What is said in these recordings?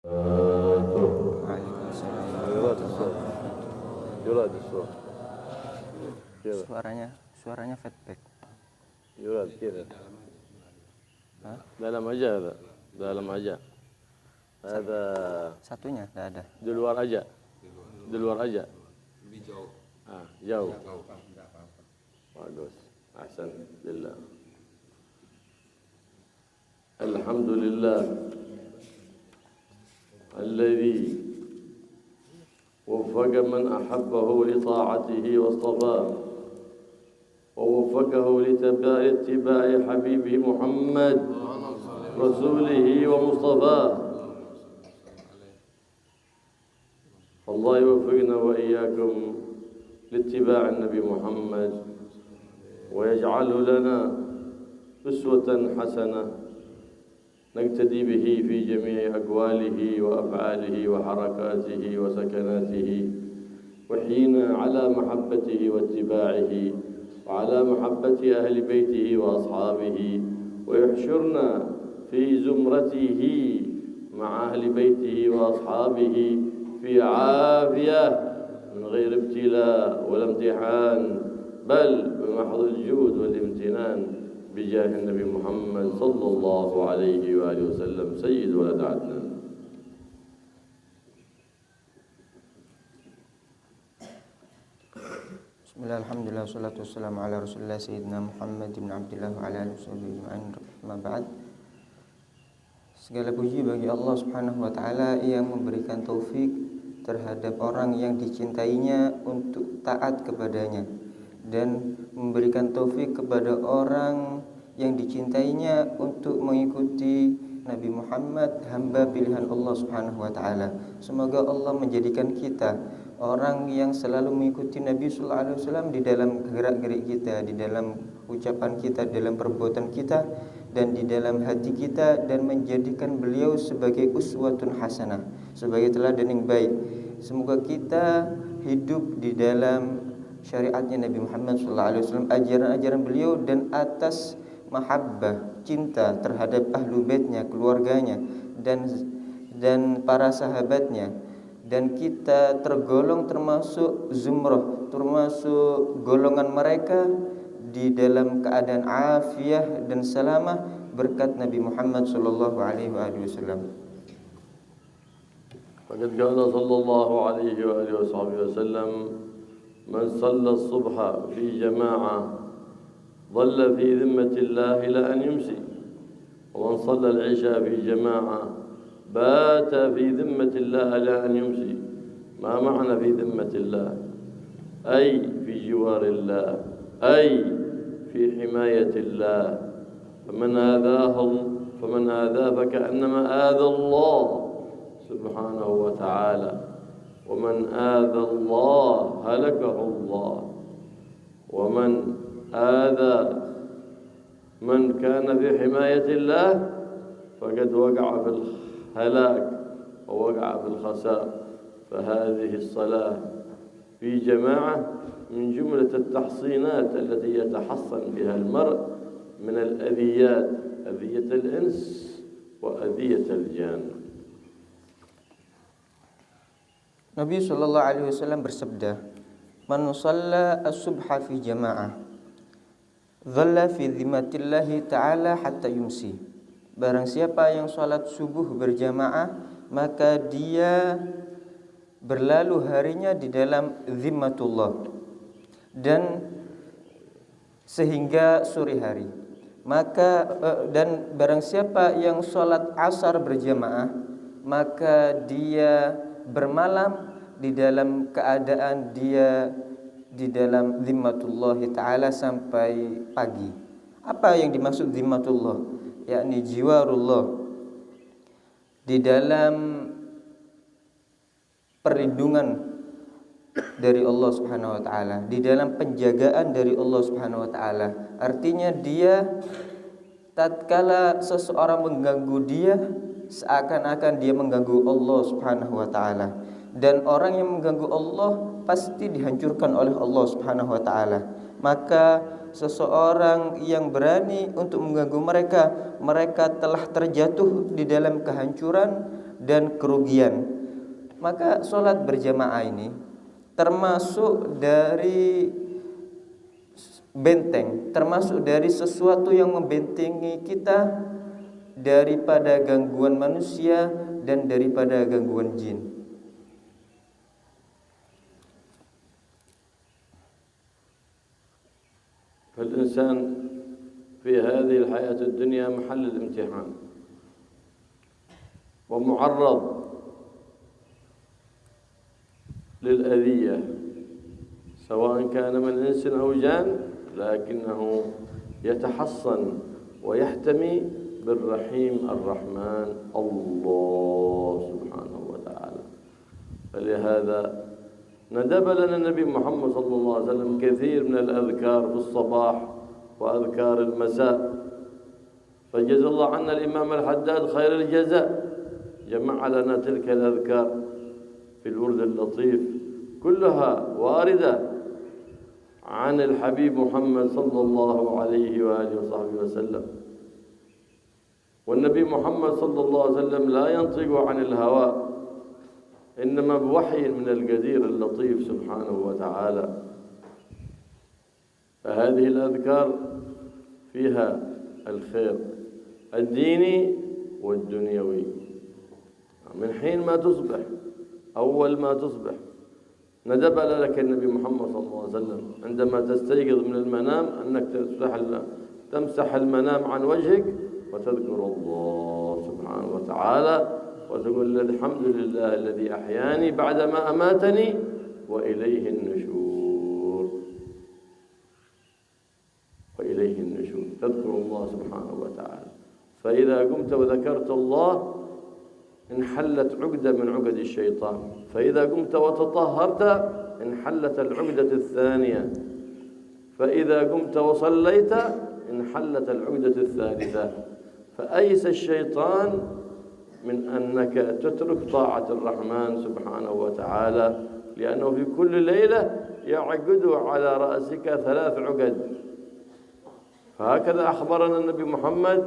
يراد الصوت يراد الصوت كذا Suaranya feedback. يراد كذا Hah? dalam aja هذا dalam aja هذا Satunya enggak ada. di luar aja Lebih jauh. jauh Enggak apa-apa. bagus ahsan lillah alhamdulillah الذي وفق من أحبه لطاعته واصطفاه ووفقه لاتباع حبيبه محمد رسوله ومصطفاه الله يوفقنا وإياكم لاتباع النبي محمد ويجعله لنا أسوة حسنة نقتدي به في جميع أقواله وأفعاله وحركاته وسكناته وحينا على محبته واتباعه وعلى محبة أهل بيته وأصحابه ويحشرنا في زمرته مع أهل بيته وأصحابه في عافية من غير ابتلاء ولا امتحان بل بمحض الجود والامتنان بجاه النبي محمد صلى الله عليه وآله وسلم سيد ولد عدنان. Bismillah, alhamdulillah, wassalatu wassalamu ala rasulillah sayyidina Muhammad bin Abdillah wa ala alihi wa ba'd. Segala puji bagi Allah subhanahu wa ta'ala yang memberikan taufik terhadap orang yang dicintainya untuk taat kepadanya, dan memberikan taufik kepada orang yang dicintainya untuk mengikuti Nabi Muhammad, hamba pilihan Allah subhanahu wa ta'ala. Semoga Allah menjadikan kita orang yang selalu mengikuti Nabi sallallahu alaihi wasallam di dalam gerak-gerik kita, di dalam ucapan kita, di dalam perbuatan kita, dan di dalam hati kita, dan menjadikan beliau sebagai uswatun hasanah, sebagai teladan yang baik. Semoga kita hidup di dalam syariatnya Nabi Muhammad sallallahu alaihi wasallam, ajaran-ajaran beliau, dan atas mahabbah, cinta terhadap ahlu baitnya, keluarganya, dan para sahabatnya, dan kita tergolong termasuk zumrah, termasuk golongan mereka di dalam keadaan afiyah dan salamah berkat Nabi Muhammad sallallahu alaihi wasallam. فقد قال صلى الله عليه وآله وصحبه وسلم من صلى الصبح في جماعة ظل في ذمة الله إلى أن يمسي ومن صلى العشاء في جماعة بات في ذمة الله إلى أن يمسي. ما معنى في ذمة الله؟ أي في جوار الله، أي في حماية الله. فمن آذاه فكأنما آذى الله سبحانه وتعالى، ومن آذى الله هلكه الله، ومن آذى من كان في حماية الله فقد وقع في الهلاك ووقع في الخسار. فهذه الصلاة في جماعة من جملة التحصينات التي يتحصن بها المرء من الأذيات، أذية الإنس وأذية الجان. Nabi sallallahu alaihi wasallam bersabda, "Man shalla as-subha fi jama'ah, dhalla fi dhimmatillahi ta'ala hatta yumsi." Barang siapa yang salat subuh berjamaah, maka dia berlalu harinya di dalam zimmatullah, dan sehingga sore hari. Dan barang siapa yang salat asar berjamaah, maka dia bermalam di dalam keadaan dia di dalam zimmatullah ta'ala sampai pagi. Apa yang dimaksud zimmatullah? Yakni jiwarullah, di dalam perlindungan dari Allah subhanahu wa ta'ala, di dalam penjagaan dari Allah subhanahu wa ta'ala. Artinya dia tatkala seseorang mengganggu dia, seakan-akan dia mengganggu Allah subhanahu wa ta'ala. Dan orang yang mengganggu Allah pasti dihancurkan oleh Allah subhanahu wa ta'ala. Maka seseorang yang berani untuk mengganggu mereka telah terjatuh di dalam kehancuran, dan kerugian. Maka sholat berjamaah ini termasuk dari benteng, termasuk dari sesuatu yang membentengi kita daripada gangguan manusia dan daripada gangguan jin. فالإنسان في هذه الحياة الدنيا محل الامتحان ومعرض للأذية سواء كان من إنس أو جان، لكنه يتحصن ويحتمي بالرحيم الرحمن الله سبحانه وتعالى. فلهذا ندب لنا النبي محمد صلى الله عليه وسلم كثير من الأذكار في الصباح وأذكار المساء، فجزا الله عنا الإمام الحداد خير الجزاء، جمع لنا تلك الأذكار في الورد اللطيف كلها واردة عن الحبيب محمد صلى الله عليه وآله وصحبه وسلم. والنبي محمد صلى الله عليه وسلم لا ينطق عن الهوى، إنما بوحي من القدير اللطيف سبحانه وتعالى. فهذه الأذكار فيها الخير الديني والدنيوي. من حين ما تصبح، أول ما تصبح ندب لك النبي محمد صلى الله عليه وسلم عندما تستيقظ من المنام أنك تمسح المنام عن وجهك وتذكر الله سبحانه وتعالى وتقول الحمد لله الذي أحياني بعدما أماتني وإليه النشور، وإليه النشور، تذكر الله سبحانه وتعالى. فإذا قمت وذكرت الله انحلت عقدة من عقد الشيطان، فإذا قمت وتطهرت انحلت العقدة الثانية، فإذا قمت وصليت انحلت العقدة الثالثة. فأيس الشيطان من أنك تترك طاعة الرحمن سبحانه وتعالى، لأنه في كل ليلة يعقد على رأسك 3 عقد. فهكذا أخبرنا النبي محمد،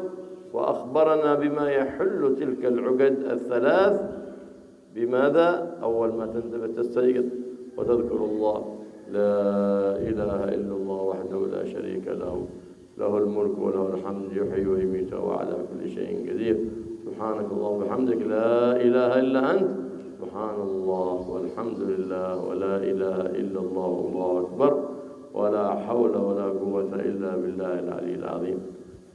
وأخبرنا بما يحل تلك العقد ال3. بماذا؟ أول ما تستيقظ وتذكر الله، لا إله إلا الله وحده لا شريك له، له الملك وله الحمد يحيي ويميت وهو على كل شيء قدير، سبحانك اللهم وبحمدك لا إله إلا أنت، سبحان الله والحمد لله ولا إله إلا الله والله أكبر ولا حول ولا قوة إلا بالله العلي العظيم.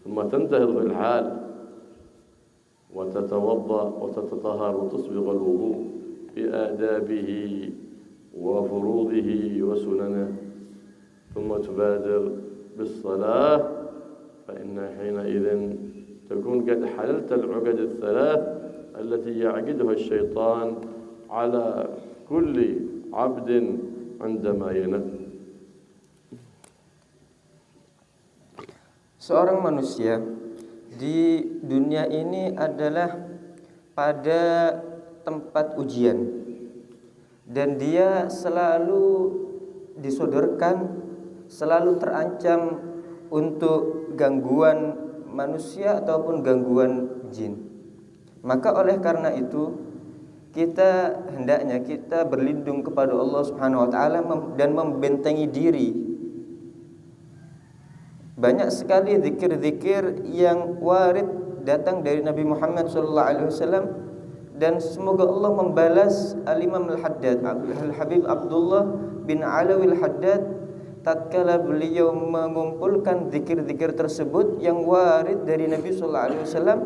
ثم تنتهض في الحال وتتوضأ وتتطهر وتصبغ الوضوء بآدابه وفروضه وسننه، ثم تبادر بالصلاة، فإن حينئذ تكون قد حللت العقد ال3 التي يعقدها الشيطان على كل عبد عندما ينام. Seorang manusia di dunia ini adalah pada tempat ujian, dan dia selalu disodorkan, selalu terancam untuk gangguan manusia ataupun gangguan jin. Maka oleh karena itu hendaknya kita berlindung kepada Allah Subhanahu wa taala dan membentengi diri. Banyak sekali zikir-zikir yang warid datang dari Nabi Muhammad SAW, dan semoga Allah membalas Al-Imam Al-Haddad, Al-Habib Abdullah bin Alawi Al-Haddad, tatkala beliau mengumpulkan zikir-zikir tersebut yang warid dari Nabi SAW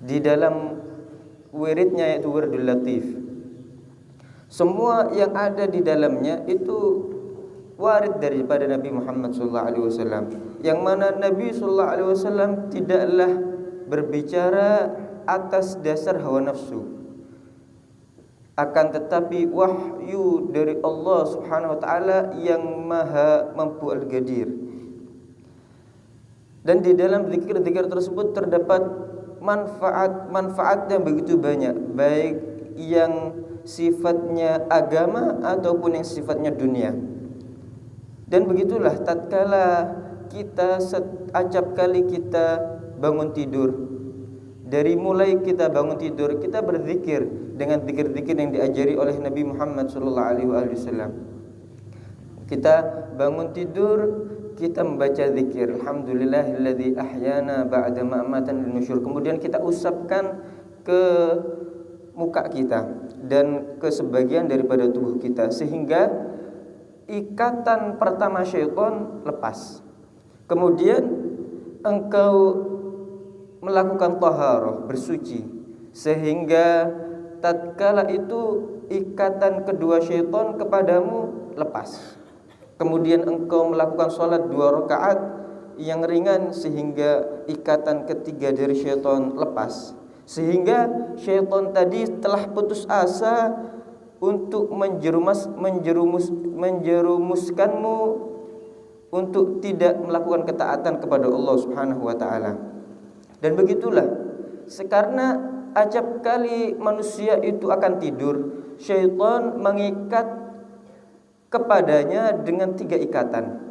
di dalam wiridnya, yaitu Wirdul Latif. Semua yang ada di dalamnya itu warid daripada Nabi Muhammad SAW, yang mana Nabi SAW tidaklah berbicara atas dasar hawa nafsu, akan tetapi wahyu dari Allah Subhanahu wa taala yang maha mampu al-Qadir. Dan di dalam zikir-zikir tersebut terdapat manfaat yang begitu banyak, baik yang sifatnya agama ataupun yang sifatnya dunia. Dan begitulah tatkala kita acap kali kita bangun tidur Dari mulai kita bangun tidur, kita berzikir dengan zikir-zikir yang diajari oleh Nabi Muhammad SAW. Kita bangun tidur, kita membaca zikir, alhamdulillahilladzi ahyana ba'da ma amatana linusyur. Kemudian kita usapkan ke muka kita dan ke sebagian daripada tubuh kita, sehingga ikatan pertama syaitan lepas. Kemudian engkau melakukan taharah, bersuci, sehingga tatkala itu ikatan kedua syaitan kepadamu lepas. Kemudian engkau melakukan sholat 2 rakaat yang ringan, sehingga ikatan ketiga dari syaitan lepas. Sehingga syaitan tadi telah putus asa untuk menjerumuskanmu untuk tidak melakukan ketaatan kepada Allah Subhanahu wa taala. Dan begitulah, karena acap kali manusia itu akan tidur, syaitan mengikat kepadanya dengan 3 ikatan.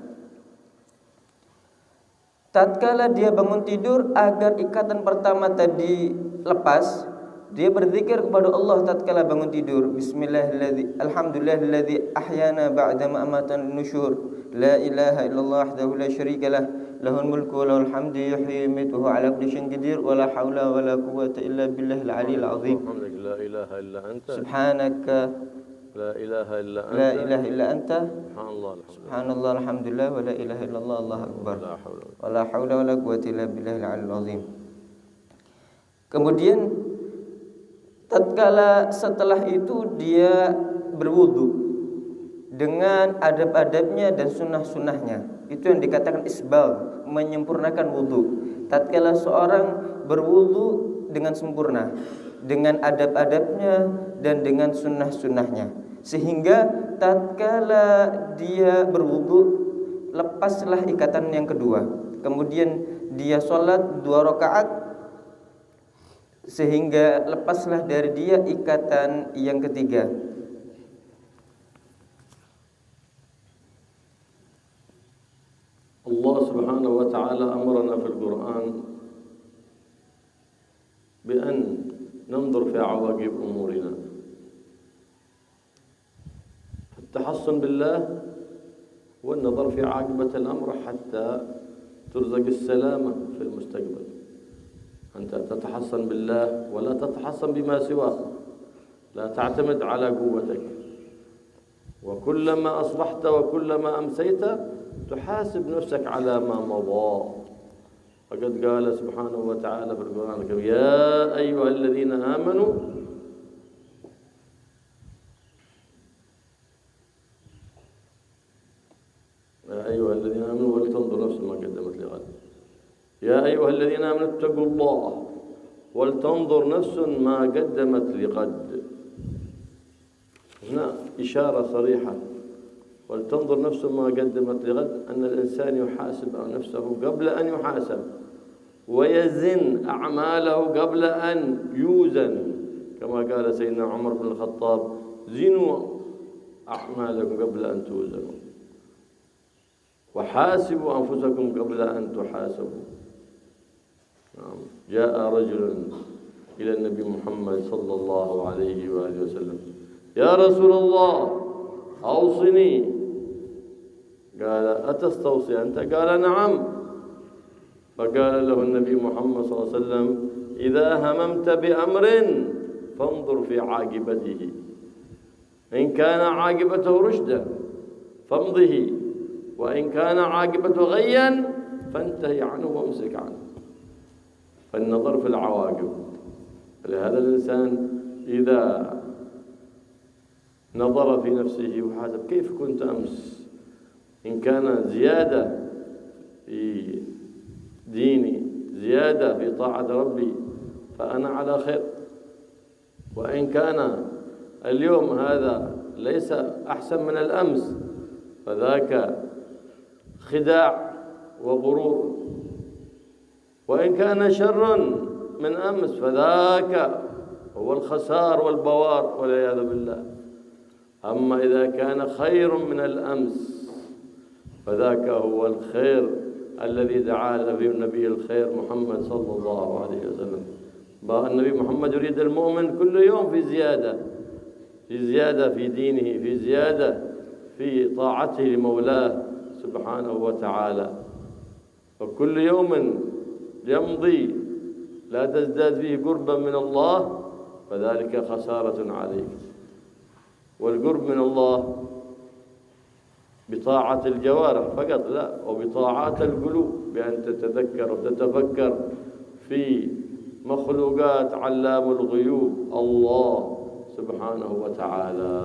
Tatkala dia bangun tidur, agar ikatan pertama tadi lepas, dia berzikir kepada Allah tatkala bangun tidur. Alhamdulillahilladzi ahyana ba'da ma amatana linusyur. La ilaha illallah wahdahu la syarikalah, lahul mulku wa lahul hamdu yuhyi wa yumiitu wa ala kulli syai'in qadir wa la haula wa la quwwata illa billahil aliyyil azim. La ilaha illa anta Subhanaka la ilaha illa anta la ilaha illa anta subhanallah alhamdulillah wa la ilaha illallah Allahu akbar wa la haula wa la quwwata illa billahil aliyyil azim. Kemudian tatkala setelah itu dia berwudu dengan adab-adabnya dan sunnah-sunnahnya. Itu yang dikatakan isbal, menyempurnakan wudu. Tatkala seorang berwudu dengan sempurna, dengan adab-adabnya dan dengan sunnah-sunnahnya, sehingga tatkala dia berwudu, lepaslah ikatan yang kedua. Kemudian dia sholat 2 rakaat, sehingga lepaslah dari dia ikatan yang ketiga. Allah subhanahu wa ta'ala أمرنا في القرآن بأن ننظر في عواقب أمورنا. التحصن بالله والنظر في عاقبة الأمر حتى ترزق السلامة في المستقبل. أنت تتحصن بالله ولا تتحصن بما سواه، لا تعتمد على قوتك، وكلما أصبحت وكلما أمسيت تحاسب نفسك على ما مضى. فقد قال سبحانه وتعالى في القرآن الكريم: يا أيها الذين آمنوا ولتنظر نفس ما قدمت لغد. يا أيها الذين آمنوا اتقوا الله ولتنظر نفس ما قدمت لغد. هنا إشارة صريحة، ولتنظر نفس ما قدمت لغد، أن الإنسان يحاسب نفسه قبل أن يحاسب، ويزن أعماله قبل أن يوزن، كما قال سيدنا عمر بن الخطاب: زنوا أعمالكم قبل أن توزنوا، وحاسبوا أنفسكم قبل أن تحاسبوا. جاء رجل إلى النبي محمد صلى الله عليه وآله وسلم: يا رسول الله أوصني. قال: أتستوصي أنت؟ قال: نعم. فقال له النبي محمد صلى الله عليه وسلم: إذا هممت بأمر فانظر في عاقبته، إن كان عاقبته رشدا فامضه، وإن كان عاقبته غيا فانتهي عنه وامسك عنه. فالنظر في العواقب. لهذا الإنسان إذا نظر في نفسه وحاسب: كيف كنت أمس؟ إن كان زيادة في ديني، زيادة في طاعة ربي، فأنا على خير، وإن كان اليوم هذا ليس أحسن من الأمس، فذاك خداع وغرور، وإن كان شر من أمس فذاك هو الخسار والبوار والعياذ بالله. أما إذا كان خير من الأمس فذاك هو الخير الذي دعا به النبي الخير محمد صلى الله عليه وسلم: النبي محمد يريد المؤمن كل يوم في زيادة، في زيادة في دينه، في زيادة في طاعته لمولاه سبحانه وتعالى. فكل يوم يمضي لا تزداد فيه قربا من الله فذلك خسارة عليك. والقرب من الله بطاعة الجوارح فقط لا، وبطاعات القلوب، بأن تتذكر وتتفكر في مخلوقات علام الغيوب الله سبحانه وتعالى.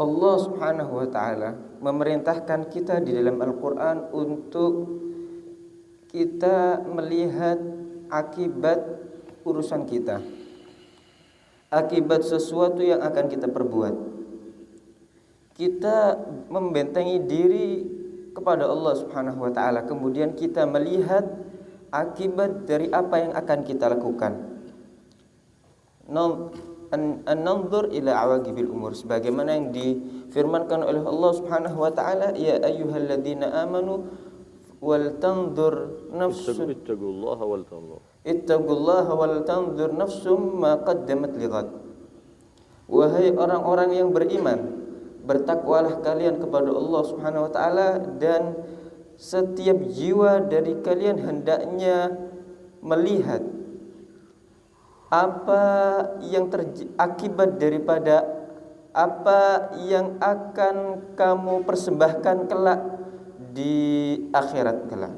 Allah Subhanahu wa taala memerintahkan kita di dalam Al-Qur'an untuk kita melihat akibat urusan kita, akibat sesuatu yang akan kita perbuat. Kita membentengi diri kepada Allah Subhanahu wa taala, kemudian kita melihat akibat dari apa yang akan kita lakukan. An-nanzur ila awaqibil umur, sebagaimana yang difirmankan oleh Allah Subhanahu wa taala, ya ayyuhalladzina amanu wal tanzur nafsun ittaqullaha wal tanzur nafsum ma qaddamat lighad. Wahai orang-orang yang beriman, bertakwalah kalian kepada Allah Subhanahu wa taala, dan setiap jiwa dari kalian hendaknya melihat apa yang akibat daripada apa yang akan kamu persembahkan kelak di akhirat kelak.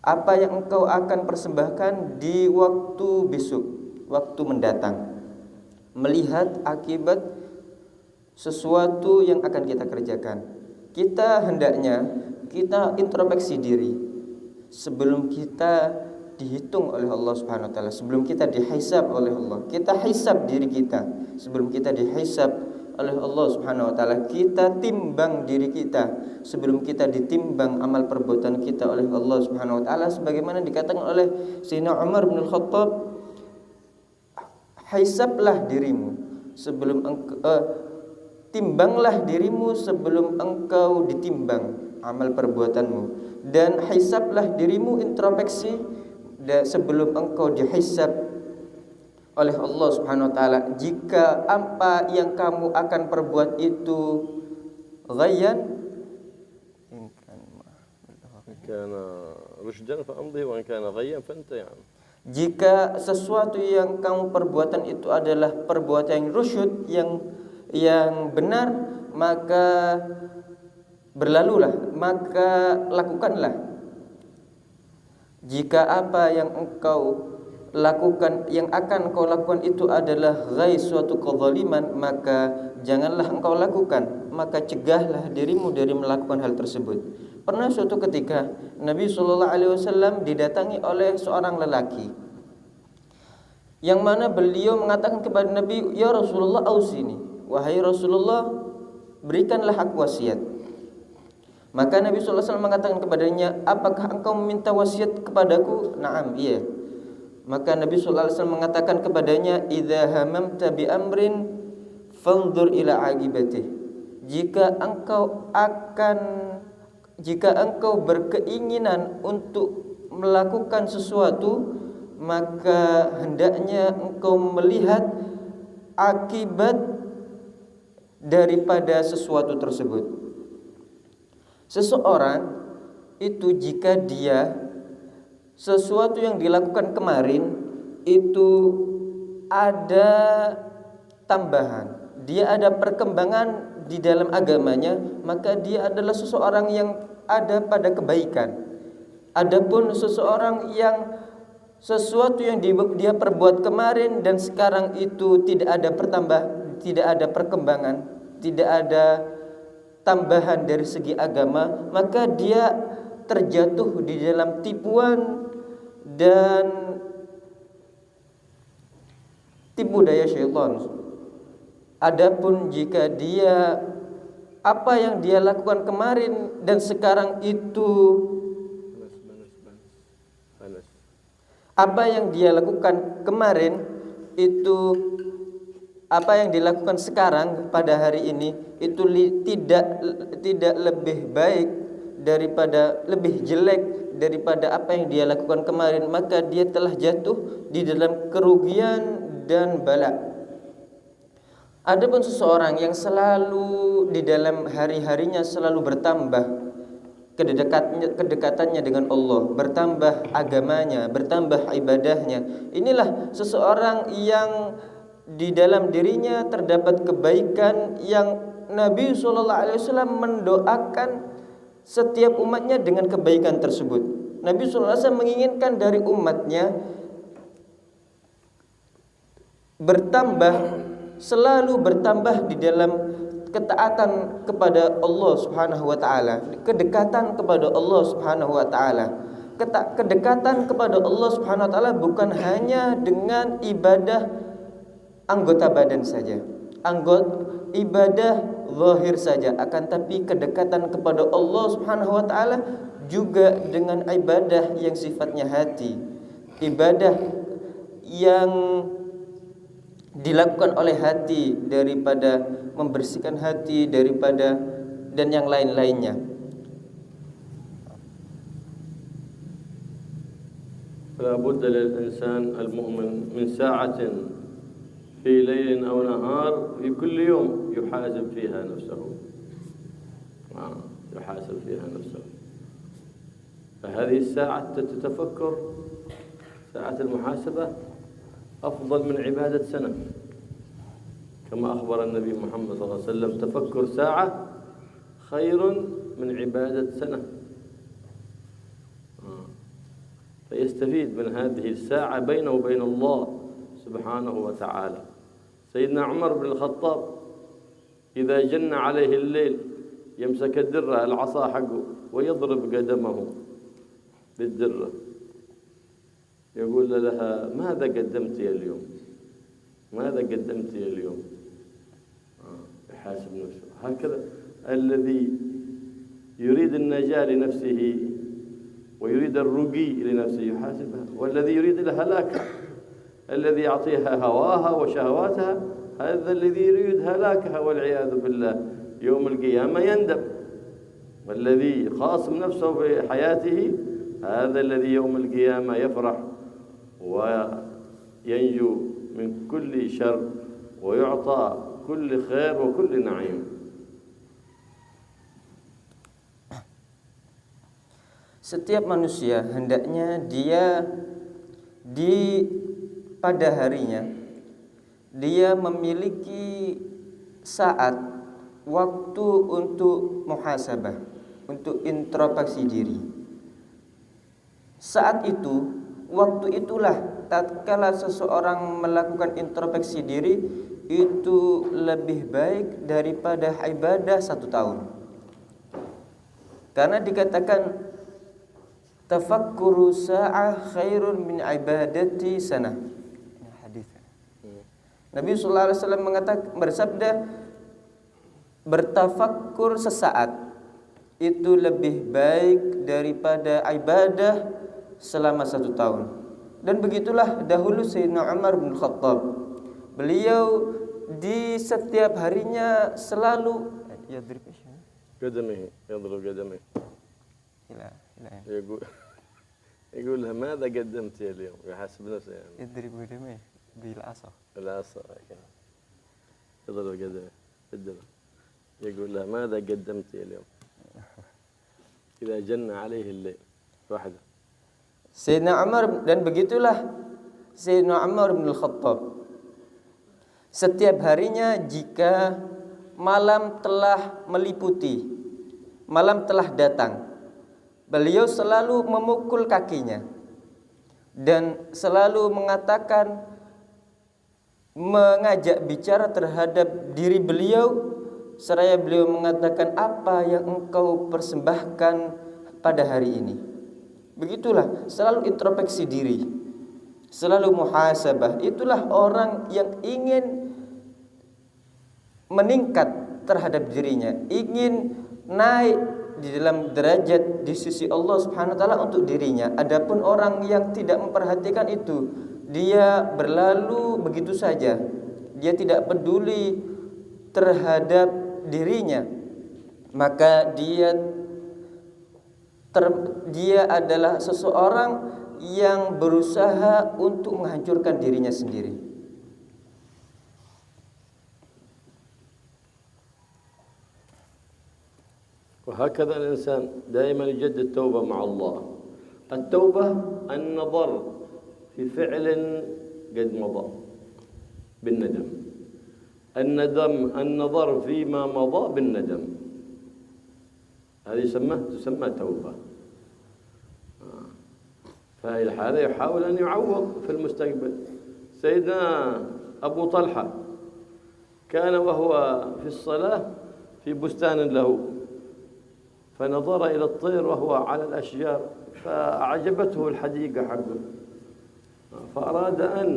Apa yang engkau akan persembahkan di waktu besok, waktu mendatang. Melihat akibat sesuatu yang akan kita kerjakan. Kita hendaknya kita introspeksi diri sebelum kita dihitung oleh Allah Subhanahu wa taala, sebelum kita dihisab oleh Allah. Kita hisab diri kita sebelum kita dihisab oleh Allah Subhanahu wa taala. Kita timbang diri kita sebelum kita ditimbang amal perbuatan kita oleh Allah Subhanahu wa taala, sebagaimana dikatakan oleh Sayyidina Umar bin Al-Khattab, hisablah dirimu sebelum timbanglah dirimu sebelum engkau ditimbang amal perbuatanmu, dan hisablah dirimu, introspeksi sebelum engkau dihisab oleh Allah Subhanahu wa taala. Jika apa yang kamu akan perbuat itu ghayyan kana rushdan fa amdi wa in kana ghayyan fanta yani. Jika sesuatu yang kamu perbuatan itu adalah perbuatan yang rusyud, yang benar, maka berlalulah, maka lakukanlah. Jika apa yang engkau lakukan, yang akan engkau lakukan itu adalah ghai, suatu kezaliman, maka janganlah engkau lakukan, maka cegahlah dirimu dari melakukan hal tersebut. Pernah suatu ketika Nabi SAW didatangi oleh seorang lelaki, yang mana beliau mengatakan kepada Nabi, ya Rasulullah ausini, wahai Rasulullah berikanlah aku wasiat. Maka Nabi SAW mengatakan kepadanya, apakah engkau meminta wasiat kepadaku? Naam, iya. Maka Nabi SAW mengatakan kepadanya, idza hamamta bi amrin fanzur ila aqibatih. Jika engkau berkeinginan untuk melakukan sesuatu, maka hendaknya engkau melihat akibat daripada sesuatu tersebut. Seseorang itu jika dia sesuatu yang dilakukan kemarin itu ada tambahan, dia ada perkembangan di dalam agamanya, maka dia adalah seseorang yang ada pada kebaikan. Adapun seseorang yang sesuatu yang dia perbuat kemarin dan sekarang itu tidak ada tidak ada perkembangan, tidak ada tambahan dari segi agama, maka dia terjatuh di dalam tipuan dan tipu daya syaitan. Adapun jika dia apa yang dia lakukan kemarin dan sekarang itu apa yang dia lakukan kemarin itu apa yang dilakukan sekarang pada hari ini itu tidak lebih baik daripada, lebih jelek daripada apa yang dia lakukan kemarin, maka dia telah jatuh di dalam kerugian dan bala. Adapun seseorang yang selalu di dalam hari-harinya selalu bertambah kedekatannya dengan Allah, bertambah agamanya, bertambah ibadahnya, inilah seseorang yang di dalam dirinya terdapat kebaikan yang Nabi SAW mendoakan setiap umatnya dengan kebaikan tersebut. Nabi SAW menginginkan dari umatnya selalu bertambah di dalam ketaatan kepada Allah Subhanahu wa taala, kedekatan kepada Allah Subhanahu wa taala. Kedekatan kepada Allah Subhanahu wa taala bukan hanya dengan ibadah anggota badan saja, ibadah zahir saja, akan tapi kedekatan kepada Allah Subhanahu wa taala juga dengan ibadah yang sifatnya hati, ibadah yang dilakukan oleh hati, daripada membersihkan hati daripada dan yang lain-lainnya. فلا بد للإنسان المؤمن من ساعة في ليل أو نهار في كل يوم يحاسب فيها نفسه، يحاسب فيها نفسه. فهذه الساعة تتفكر، ساعة المحاسبة أفضل من عبادة سنة، كما أخبر النبي محمد صلى الله عليه وسلم: تفكر ساعة خير من عبادة سنة. فيستفيد من هذه الساعة بينه وبين الله سبحانه وتعالى. سيدنا عمر بن الخطاب إذا جن عليه الليل يمسك الدرة، العصا حقه، ويضرب قدمه بالدرة، يقول لها: ماذا قدمت اليوم؟ ماذا قدمت اليوم؟ يحاسب نفسه. هكذا الذي يريد النجاة لنفسه ويريد الرقي لنفسه يحاسبها، والذي يريد الهلاك، الذي يعطيها هواها وشهواتها، هذا الذي يريد هلاكها والعياذ بالله يوم القيامة يندم. والذي خاصم نفسه في حياته هذا الذي يوم القيامة يفرح وينجو من كل شر ويعطى كل خير وكل نعيم. Setiap manusia hendaknya dia pada harinya dia memiliki saat waktu untuk muhasabah, untuk introspeksi diri. Saat itu, waktu itulah tatkala seseorang melakukan introspeksi diri itu lebih baik daripada ibadah 1 tahun. Karena dikatakan tafakkuru sa'ah khairun min ibadati sanah. Hadis. Nabi sallallahu alaihi wasallam bersabda, bertafakkur sesaat itu lebih baik daripada ibadah selama 1 tahun. Dan begitulah dahulu Sayyidina Umar bin Khattab. Beliau di setiap harinya selalu yadrib قدمه يقول لها: ماذا قدمت اليوم؟ يحاسب نفسه يعني. يضرب قدمه بالعصا. يضرب قدمه يقول لها: ماذا قدمت اليوم؟ إذا جن عليه الليل واحدة. Sayyidina Umar, dan begitulah Sayyidina Umar bin Khattab. Setiap harinya jika malam telah meliputi, malam telah datang, beliau selalu memukul kakinya dan selalu mengajak bicara terhadap diri beliau, seraya beliau mengatakan, apa yang engkau persembahkan pada hari ini. Begitulah, selalu introspeksi diri, selalu muhasabah. Itulah orang yang ingin meningkat terhadap dirinya, ingin naik di dalam derajat di sisi Allah Subhanahu wa taala untuk dirinya. Adapun orang yang tidak memperhatikan itu, dia berlalu begitu saja. dia tidak peduli terhadap dirinya, maka dia adalah seseorang yang berusaha untuk menghancurkan dirinya sendiri. وهكذا الإنسان دائما يجدد التوبة مع الله. التوبة النظر في فعل قد مضى بالندم، النظر فيما مضى بالندم، هذه تسمى توبة. فهي الحالة يحاول أن يعوض في المستقبل. سيدنا أبو طلحة كان وهو في الصلاة في بستان له، فنظر إلى الطير وهو على الأشجار فأعجبته الحديقة حقه، فأراد أن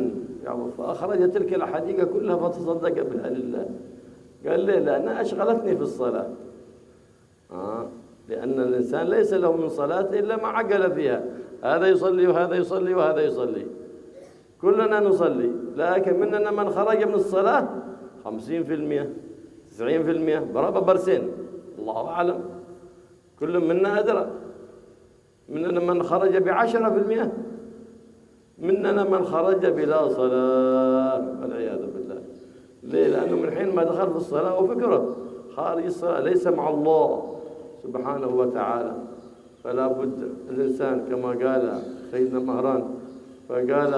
فأخرج تلك الحديقة كلها فتصدق بها لله. قال لي لأنها أشغلتني في الصلاة، لأن الإنسان ليس له من صلاة إلا ما عقل فيها، هذا يصلي وهذا يصلي وهذا يصلي، كلنا نصلي، لكن مننا من خرج من الصلاة 50% 90% بربع برسين، الله أعلم، كل منا أدرى. مننا من خرج ب10%، مننا من خرج بلا صلاة والعياذ بالله. ليه؟ لأنه من حين ما دخل في الصلاة وفكره خارج الصلاة ليس مع الله سبحانه وتعالى. فلا بد الإنسان كما قال سيدنا مهران، فقال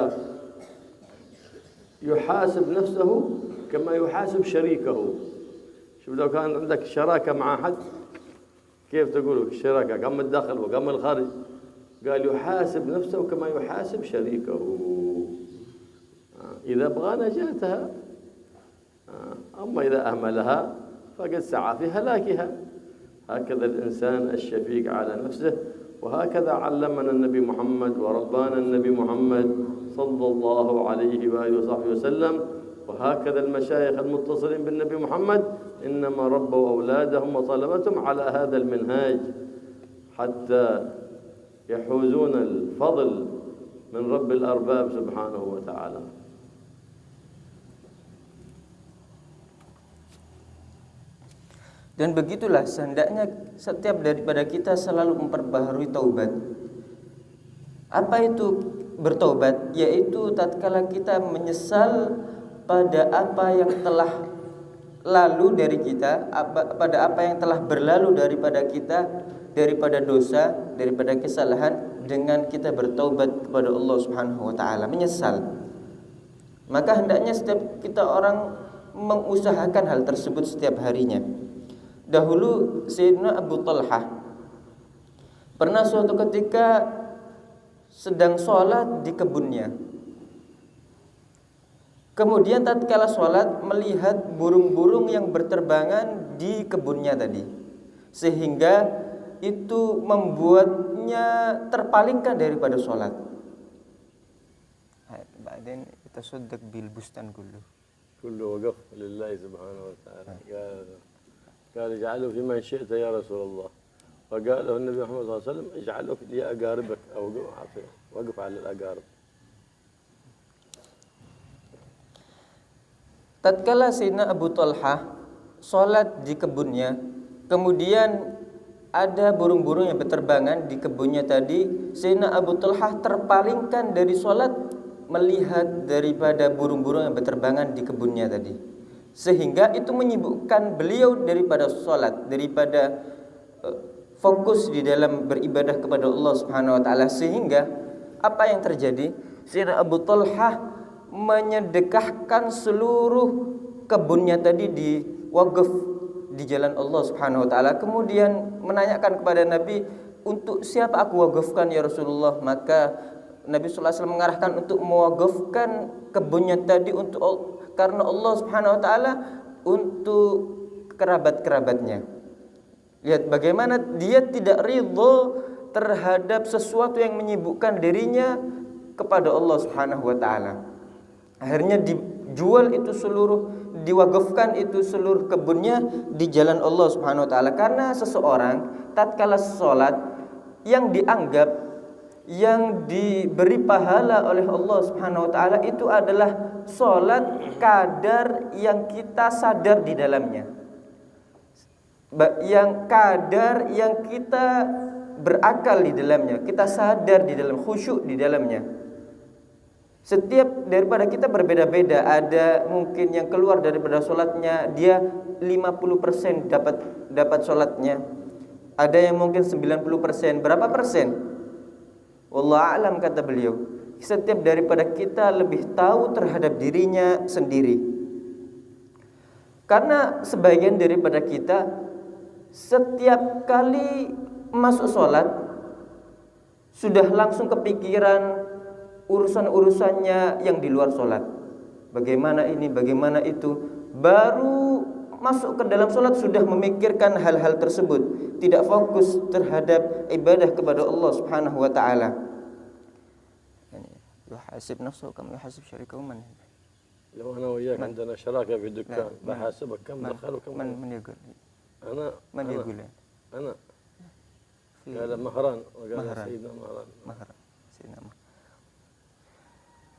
يحاسب نفسه كما يحاسب شريكه. شوف لو كان عندك شراكة مع أحد كيف تقول الشراكة، كم الدخل وكم الخارج؟ قال يحاسب نفسه كما يحاسب شريكه، إذا بغى نجاتها، أما إذا أهملها فقد سعى في هلاكها. هكذا الإنسان الشفيق على نفسه، وهكذا علمنا النبي محمد وربانا النبي محمد صلى الله عليه وآله وصحبه وسلم، وهكذا المشايخ المتصلين بالنبي محمد إنما ربوا أولادهم وطلبتهم على هذا المنهاج حتى يحوزون الفضل من رب الأرباب سبحانه وتعالى. Dan begitulah sehendaknya setiap daripada kita selalu memperbaharui taubat. Apa itu bertaubat? Yaitu tatkala kita menyesal pada apa yang telah lalu dari kita, pada apa yang telah berlalu daripada kita, daripada dosa, daripada kesalahan, dengan kita bertaubat kepada Allah Subhanahu wa taala, menyesal. Maka hendaknya setiap kita orang mengusahakan hal tersebut setiap harinya. Dahulu Sayyidina Abu Talhah pernah suatu ketika sedang sholat di kebunnya. Kemudian tatkala sholat melihat burung-burung yang berterbangan di kebunnya tadi, sehingga itu membuatnya terpalingkan daripada sholat. Badan kita sudah bil bustan kullu waqaf lillahi subhanahu wa ta'ala. قال اجعله في من شئت يا رسول الله، وقال له النبي محمد صلى الله عليه وسلم اجعله في أقاربك أو وقف على الأقارب. Tatkala Sayyidina Abu Talhah sholat di kebunnya, kemudian ada burung-burung yang berterbangan di kebunnya tadi, Sayyidina Abu Talhah terpalingkan dari sholat melihat daripada burung-burung yang berterbangan di kebunnya tadi, sehingga itu menyibukkan beliau daripada sholat, daripada fokus di dalam beribadah kepada Allah Subhanahu wa taala. Sehingga apa yang terjadi? Sayyidina Abu Talhah menyedekahkan seluruh kebunnya tadi di wakaf di jalan Allah Subhanahu wa taala. Kemudian menanyakan kepada Nabi, untuk siapa aku wakafkan ya Rasulullah? Maka Nabi sallallahu alaihi wasallam mengarahkan untuk mewakafkan kebunnya tadi karena Allah Subhanahu wa taala untuk kerabat-kerabatnya. Lihat bagaimana dia tidak ridho terhadap sesuatu yang menyibukkan dirinya kepada Allah Subhanahu wa taala. Akhirnya dijual itu diwakafkan itu seluruh kebunnya di jalan Allah Subhanahu wa taala. Karena seseorang tatkala salat yang dianggap yang diberi pahala oleh Allah Subhanahu wa taala itu adalah salat kadar yang kita sadar di dalamnya. Yang kadar yang kita berakal di dalamnya, kita sadar di dalam, khusyuk di dalamnya. Setiap daripada kita berbeda-beda. Ada mungkin yang keluar daripada sholatnya dia 50% dapat sholatnya. Ada yang mungkin 90%. Berapa persen? Wallahu a'lam, kata beliau. Setiap daripada kita lebih tahu terhadap dirinya sendiri. Karena sebagian daripada kita setiap kali masuk sholat sudah langsung kepikiran urusan-urusannya yang di luar sholat. Bagaimana ini, bagaimana itu. Baru masuk ke dalam sholat sudah memikirkan hal-hal tersebut, tidak fokus terhadap ibadah kepada Allah Subhanahu wa taala. Yuhasib nafsuhu kama yuhasib syarikahu man. لو أنا وياك عندنا شراكة في الدكان بحاسبك كم دخل وكم من يقول من يقول أنا قال مهران وقال سيدنا مهران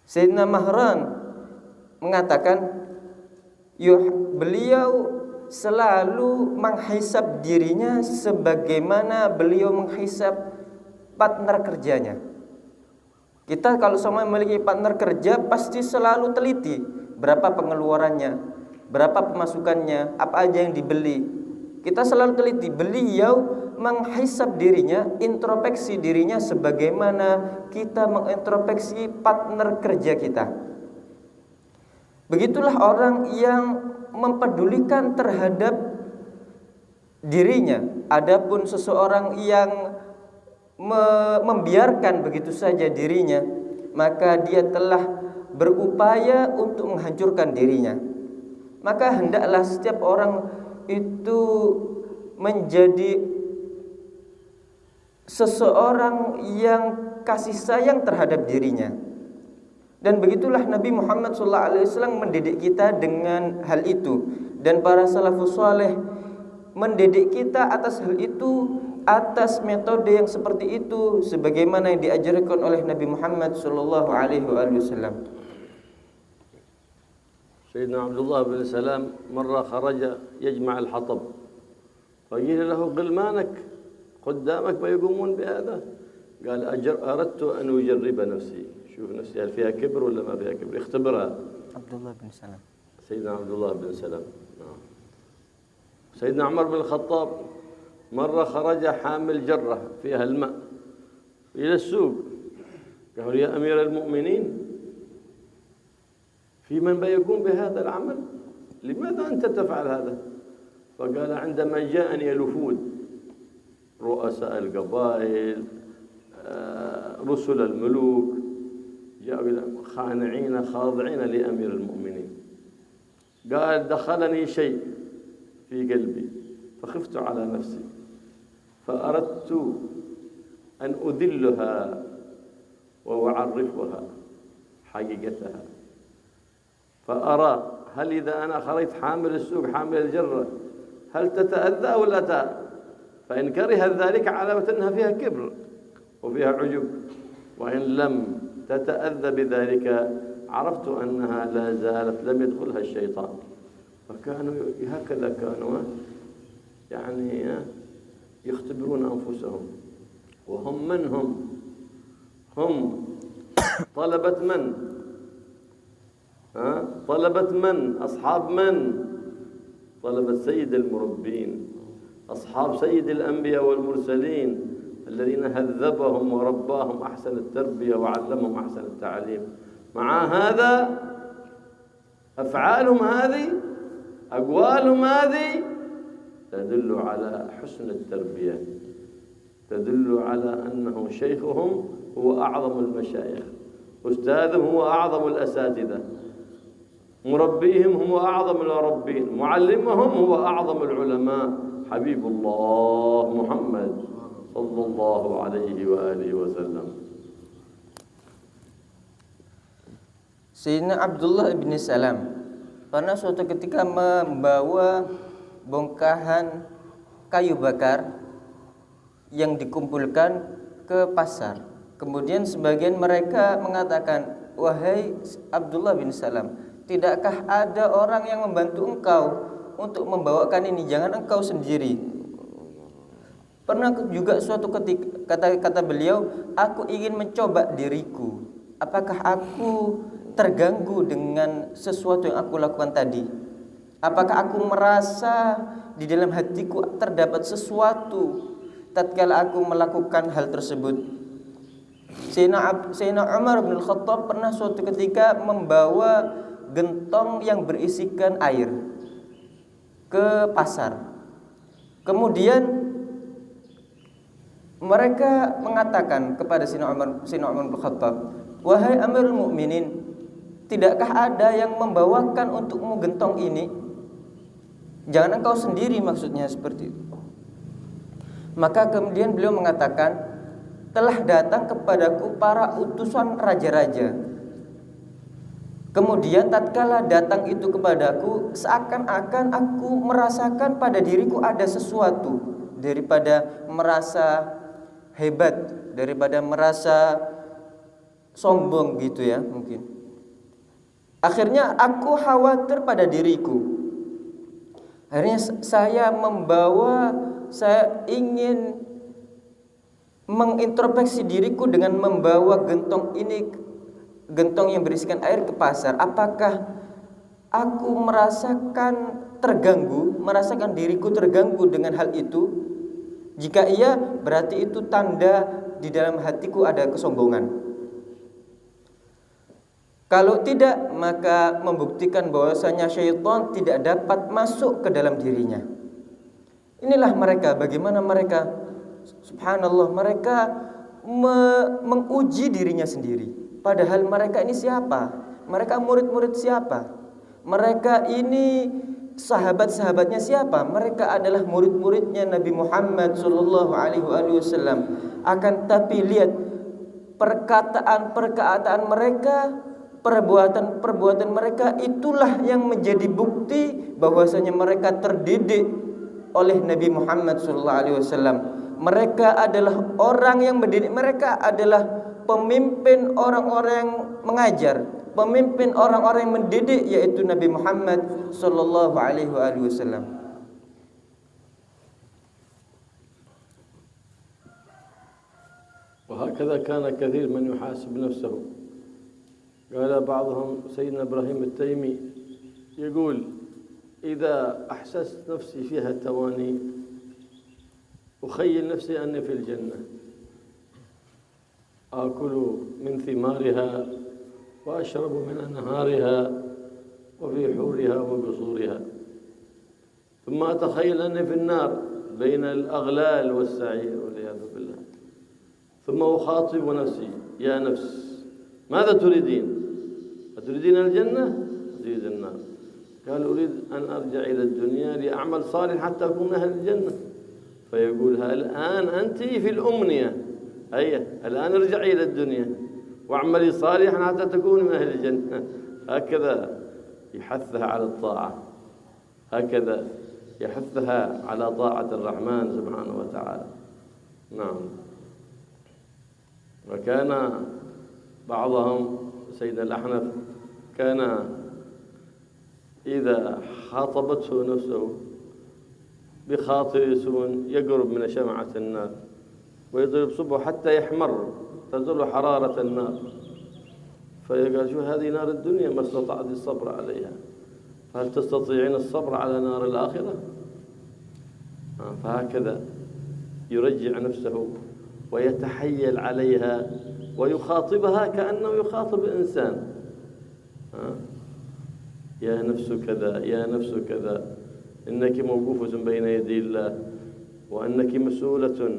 Sayyidina Mahran mengatakan beliau selalu menghisab dirinya sebagaimana beliau menghisab partner kerjanya. Kita kalau sama memiliki partner kerja pasti selalu teliti berapa pengeluarannya, berapa pemasukannya, apa aja yang dibeli. Kita selalu teliti. Beliau menghisab dirinya, introspeksi dirinya sebagaimana kita mengintrospeksi partner kerja kita. Begitulah orang yang mempedulikan terhadap dirinya. Adapun seseorang yang membiarkan begitu saja dirinya, maka dia telah berupaya untuk menghancurkan dirinya. Maka hendaklah setiap orang itu menjadi seseorang yang kasih sayang terhadap dirinya. Dan begitulah Nabi Muhammad SAW mendidik kita dengan hal itu. Dan para salafus saleh mendidik kita atas hal itu, atas metode yang seperti itu, sebagaimana yang diajarkan oleh Nabi Muhammad SAW. سيدنا عبد الله بن سلام مرة خرج يجمع الحطب فقيل له غلمانك قدامك فيقومون بهذا قال أردت أن أجرب نفسي شوف نفسي هل فيها كبر ولا ما فيها كبر اختبرها. عبد الله بن سلام سيدنا عبد الله بن سلام. سيدنا عمر بن الخطاب مرة خرج حامل جرة فيها الماء إلى السوق قالوا يا أمير المؤمنين في من بيقوم بهذا العمل لماذا أنت تفعل هذا؟ فقال عندما جاءني الوفود رؤساء القبائل رسل الملوك جاءوا خانعين خاضعين لأمير المؤمنين قال دخلني شيء في قلبي فخفت على نفسي فأردت أن أذلها وأعرفها حقيقتها فأرى هل إذا أنا خرجت حامل السوق حامل الجرة هل تتأذى ولا فإن كرهت ذلك علامة أنها فيها كبر وفيها عجب وإن لم تتأذى بذلك عرفت أنها لا زالت لم يدخلها الشيطان. فكانوا هكذا كانوا يعني يختبرون أنفسهم وهم من هم طلبة من طلبة من أصحاب من طلبة سيد المربين أصحاب سيد الأنبياء والمرسلين الذين هذبهم ورباهم أحسن التربية وعلمهم أحسن التعليم. مع هذا أفعالهم هذه أقوالهم هذه تدل على حسن التربية تدل على أنه شيخهم هو أعظم المشايخ أستاذهم هو أعظم الأساتذة مربيهم هو أعظم المربين معلمهم هو أعظم العلماء حبيب الله محمد صلى الله عليه وآله وسلم. Sayyidina Abdullah bin Salam pernah suatu ketika membawa bongkahan kayu bakar yang dikumpulkan ke pasar Kemudian sebagian mereka mengatakan, wahai Abdullah bin Salam, tidakkah ada orang yang membantu engkau untuk membawakan ini? Jangan engkau sendiri. Pernah juga suatu ketika kata beliau, aku ingin mencoba diriku. Apakah aku terganggu dengan sesuatu yang aku lakukan tadi? Apakah aku merasa di dalam hatiku terdapat sesuatu tatkala aku melakukan hal tersebut? Sayyidina Umar bin Khattab pernah suatu ketika membawa gentong yang berisikan air ke pasar. Kemudian mereka mengatakan kepada Sayyidina Umar bin Khattab, wahai Amirul Mukminin, tidakkah ada yang membawakan untukmu gentong ini? Jangan engkau sendiri, maksudnya seperti itu. Maka kemudian beliau mengatakan, telah datang kepadaku para utusan raja-raja. Kemudian tatkala datang itu kepadaku, seakan-akan aku merasakan pada diriku ada sesuatu, daripada merasa hebat, daripada merasa sombong gitu ya mungkin. Akhirnya aku khawatir pada diriku. Akhirnya saya ingin mengintrospeksi diriku dengan membawa gentong yang berisikan air ke pasar. Apakah aku merasakan diriku terganggu dengan hal itu? Jika iya, berarti itu tanda di dalam hatiku ada kesombongan. Kalau tidak, maka membuktikan bahwasanya syaitan tidak dapat masuk ke dalam dirinya. Inilah mereka, bagaimana mereka, subhanallah, mereka menguji dirinya sendiri. Padahal mereka ini siapa? Mereka murid-murid siapa? Mereka ini sahabat-sahabatnya siapa? Mereka adalah murid-muridnya Nabi Muhammad sallallahu alaihi wasallam. Akan tapi lihat perkataan mereka, perbuatan mereka, itulah yang menjadi bukti bahwasanya mereka terdidik oleh Nabi Muhammad SAW. Mereka adalah orang yang mendidik, mereka adalah pemimpin orang-orang yang mengajar, pemimpin orang-orang yang mendidik, yaitu Nabi Muhammad SAW. وهكذا كان كثير من يحاسب نفسه. قال بعضهم سيدنا إبراهيم التيمي يقول إذا أحسست نفسي فيها التواني أخيل نفسي أني في الجنة آكل من ثمارها وأشرب من أنهارها وفي حورها وقصورها، ثم أتخيل أني في النار بين الأغلال والسعير والعياذ بالله، ثم أخاطب نفسي يا نفس ماذا تريدين؟ أتريدين الجنة؟ أريد النار. قال أريد أن أرجع إلى الدنيا لأعمل صالح حتى أكون أهل الجنة. فيقولها الآن أنت في الأمنية، الآن ارجعي إلى الدنيا واعملي صالحا حتى تكوني من أهل الجنة. هكذا يحثها على الطاعة، هكذا يحثها على طاعة الرحمن سبحانه وتعالى. نعم. وكان بعضهم سيدنا الأحنف كان إذا خاطبته نفسه بخاطر سون يقرب من شمعة النار ويضرب صبه حتى يحمر تزول حرارة النار، فيقال شو هذه نار الدنيا ما استطعت الصبر عليها، فهل تستطيعين الصبر على نار الآخرة؟ فهكذا يرجع نفسه ويتحيل عليها ويخاطبها كأنه يخاطب إنسان. يا نفس كذا، يا نفس كذا، إنك موقوفة بين يدي الله وأنك مسؤولة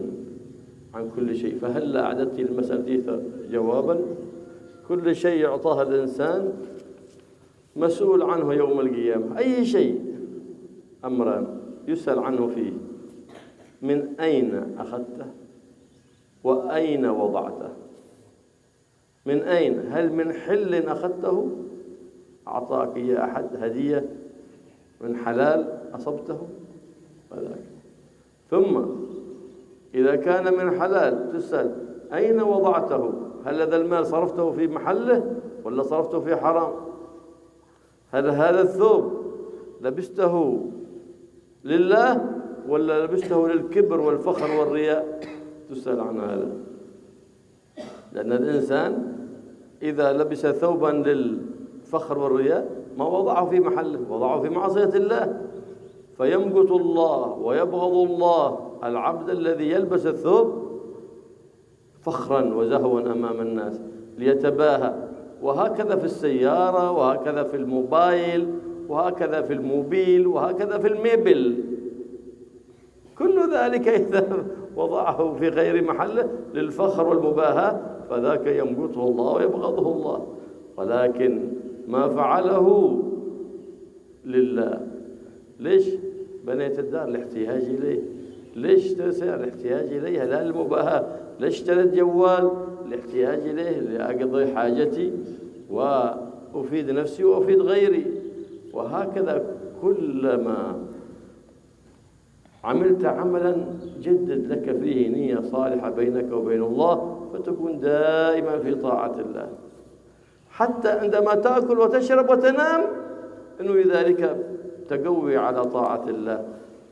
عن كل شيء، فهل أعددت المسألة جوابا؟ كل شيء يعطاه الإنسان مسؤول عنه يوم القيامة، أي شيء أمران يسأل عنه فيه، من أين أخذته وأين وضعته؟ من أين؟ هل من حل أخذته أعطاك يا أحد هدية من حلال أصبته؟ ثم إذا كان من حلال تسأل أين وضعته؟ هل هذا المال صرفته في محله ولا صرفته في حرام؟ هل هذا الثوب لبسته لله ولا لبسته للكبر والفخر والرياء؟ تسأل عن هذا، لأن الإنسان إذا لبس ثوبا للفخر والرياء ما وضعه في محله، وضعه في معصية الله، فيمقت الله ويبغض الله العبد الذي يلبس الثوب فخرا وزهوا أمام الناس ليتباهى. وهكذا في السيارة، وهكذا في الموبايل، وهكذا في الموبيل، وهكذا في الميبل. كل ذلك إذا وضعه في غير محله للفخر والمباهاة فذاك يمقته الله ويبغضه الله. ولكن ما فعله لله. ليش بنيت الدار؟ الاحتياج إليه. ليش اشتريت سيارة؟ الاحتياج إليها لا للمباهاة. ليش اشتريت جوال؟ الاحتياج إليه لأقضي حاجتي وأفيد نفسي وأفيد غيري. وهكذا كلما عملت عملا جدد لك فيه نية صالحة بينك وبين الله فتكون دائما في طاعة الله. حتى عندما تأكل وتشرب وتنام انوي ذلك تقوي على طاعة الله.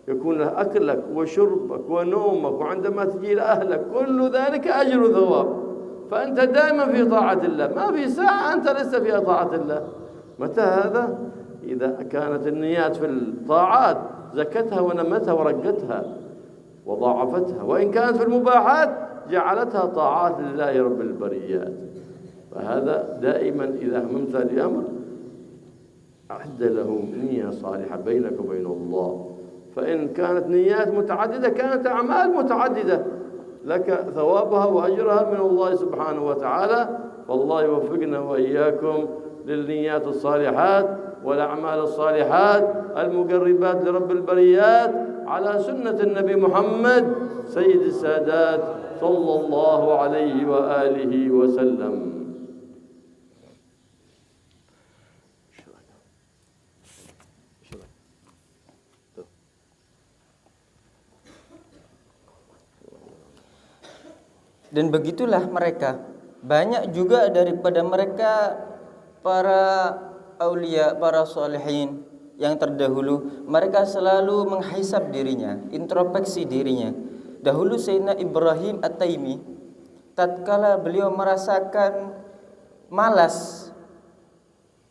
يكون أكلك وشربك ونومك وعندما تجي لأهلك كل ذلك أجر وثواب، فأنت دائما في طاعة الله، ما في ساعة أنت لسه في طاعة الله. متى هذا؟ إذا كانت النيات في الطاعات زكتها ونمتها ورقتها وضاعفتها، وإن كانت في المباحات جعلتها طاعات لله رب البريات. فهذا دائما إذا هممت لأمر أعد له نية صالحة بينك وبين الله. فإن كانت نيات متعددة كانت أعمال متعددة لك ثوابها وأجرها من الله سبحانه وتعالى. والله يوفقنا وإياكم للنيات الصالحات والأعمال الصالحات المقربات لرب البريات على سنة النبي محمد سيد السادات صلى الله عليه وآله وسلم. Dan begitulah mereka. Banyak juga daripada mereka para aulia, para salihin yang terdahulu, mereka selalu menghisab dirinya, introspeksi dirinya. Dahulu Sayyidina Ibrahim At-Taimi, tatkala beliau merasakan malas,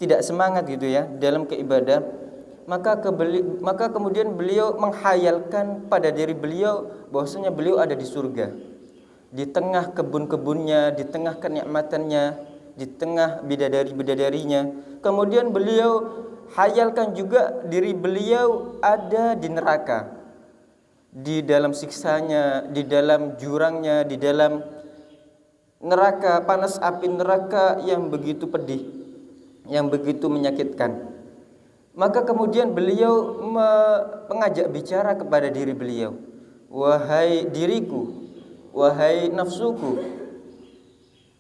tidak semangat gitu ya dalam keibadah, maka kemudian beliau menghayalkan pada diri beliau bahwasanya beliau ada di surga. Di tengah kebun-kebunnya, di tengah kenikmatannya, di tengah bidadari-bidadarinya. Kemudian beliau hayalkan juga diri beliau ada di neraka, di dalam siksanya, di dalam jurangnya, di dalam neraka, panas api neraka yang begitu pedih, yang begitu menyakitkan. Maka kemudian beliau mengajak bicara kepada diri beliau, wahai diriku, wahai nafsuku,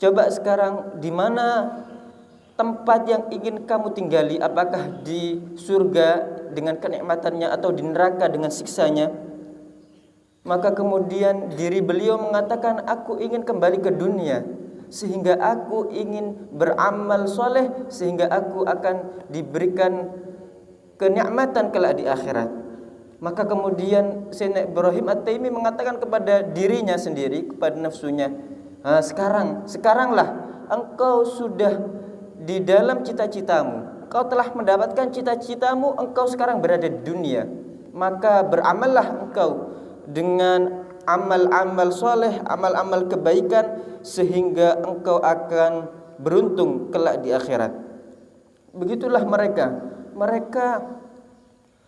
coba sekarang di mana tempat yang ingin kamu tinggali? Apakah di surga dengan kenikmatannya atau di neraka dengan siksanya? Maka kemudian diri beliau mengatakan, aku ingin kembali ke dunia sehingga aku ingin beramal soleh sehingga aku akan diberikan kenikmatan kelak di akhirat. Maka kemudian Sayyidina Ibrahim At-Taimi mengatakan kepada dirinya sendiri, kepada nafsunya, sekaranglah engkau sudah di dalam cita-citamu, engkau telah mendapatkan cita-citamu, engkau sekarang berada di dunia, maka beramallah engkau dengan amal-amal soleh, amal-amal kebaikan sehingga engkau akan beruntung kelak di akhirat. Begitulah mereka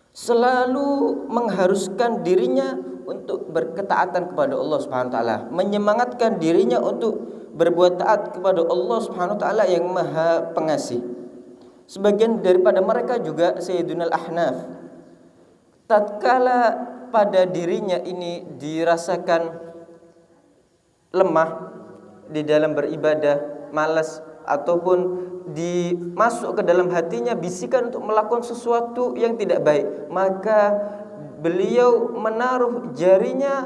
selalu mengharuskan dirinya untuk berketaatan kepada Allah Subhanahu wa taala, menyemangatkan dirinya untuk berbuat taat kepada Allah Subhanahu wa taala yang Maha Pengasih. Sebagian daripada mereka juga Sayyiduna Al-Ahnaf, tatkala pada dirinya ini dirasakan lemah di dalam beribadah, malas, ataupun masuk ke dalam hatinya bisikan untuk melakukan sesuatu yang tidak baik, maka beliau menaruh jarinya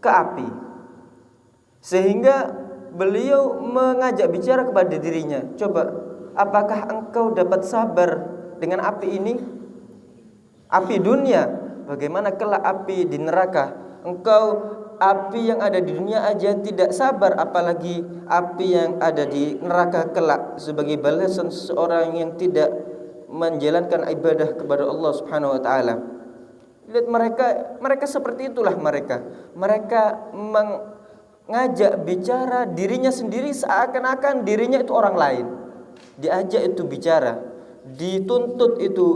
ke api. Sehingga beliau mengajak bicara kepada dirinya, coba, apakah engkau dapat sabar dengan api ini? Api dunia, bagaimana kelak api di neraka? Engkau api yang ada di dunia aja tidak sabar, apalagi api yang ada di neraka kelak sebagai balasan seorang yang tidak menjalankan ibadah kepada Allah Subhanahu wa taala. Lihat mereka seperti itulah mereka. Mereka ngajak bicara dirinya sendiri seakan-akan dirinya itu orang lain. Diajak itu bicara, dituntut itu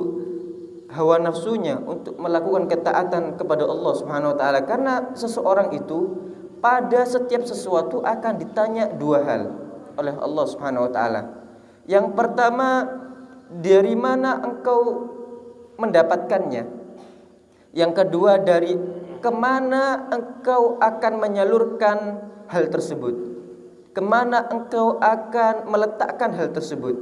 hawa nafsunya untuk melakukan ketaatan kepada Allah Subhanahu wa taala. Karena seseorang itu pada setiap sesuatu akan ditanya dua hal oleh Allah Subhanahu wa taala. Yang pertama, dari mana engkau mendapatkannya? Yang kedua, dari kemana engkau akan menyalurkan hal tersebut? Kemana engkau akan meletakkan hal tersebut?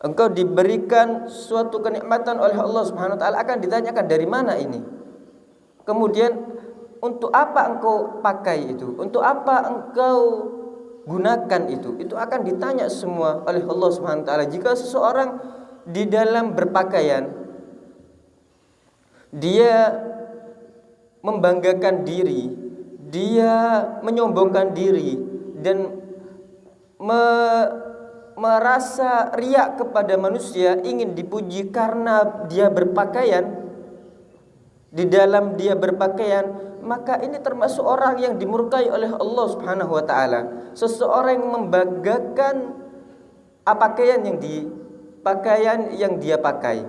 Engkau diberikan suatu kenikmatan oleh Allah Subhanahu wa taala, akan ditanyakan dari mana ini? Kemudian untuk apa engkau pakai itu? Untuk apa engkau gunakan itu? Itu akan ditanya semua oleh Allah Subhanahu wa taala. Jika seseorang di dalam berpakaian dia membanggakan diri, dia menyombongkan diri dan merasa riak kepada manusia, ingin dipuji karena dia berpakaian, di dalam dia berpakaian, maka ini termasuk orang yang dimurkai oleh Allah Subhanahu wa taala. Seseorang yang membanggakan pakaian yang dia pakai.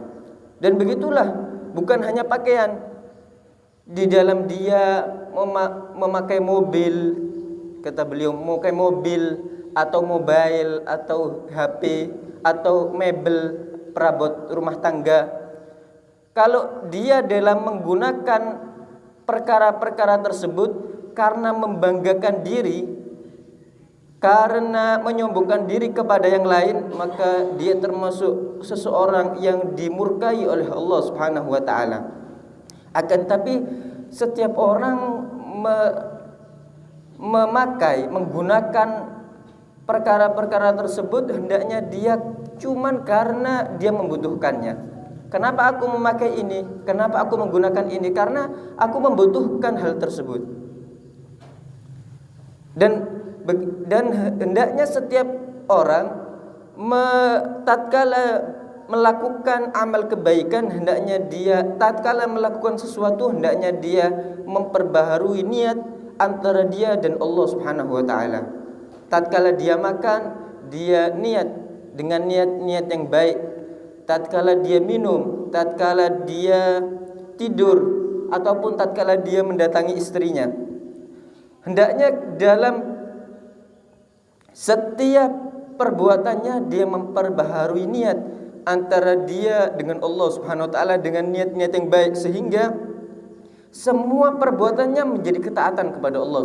Dan begitulah, bukan hanya pakaian, di dalam dia memakai mobil, kata beliau, memakai mobil atau mobile atau HP atau mebel perabot rumah tangga. Kalau dia dalam menggunakan perkara-perkara tersebut karena membanggakan diri, karena menyombongkan diri kepada yang lain, maka dia termasuk seseorang yang dimurkai oleh Allah Subhanahu wa taala. Akan tapi setiap orang menggunakan perkara-perkara tersebut hendaknya dia cuman karena dia membutuhkannya. Kenapa aku memakai ini? Kenapa aku menggunakan ini? Karena aku membutuhkan hal tersebut. Dan hendaknya setiap orang tatkala melakukan amal kebaikan, hendaknya dia tatkala melakukan sesuatu, hendaknya dia memperbaharui niat antara dia dan Allah Subhanahu wa taala. Tatkala dia makan, dia niat dengan niat yang baik. Tatkala dia minum, tatkala dia tidur, ataupun tatkala dia mendatangi istrinya, hendaknya dalam setiap perbuatannya dia memperbaharui niat antara dia dengan Allah Subhanahu wa taala dengan niat-niat yang baik, sehingga semua perbuatannya menjadi ketaatan kepada Allah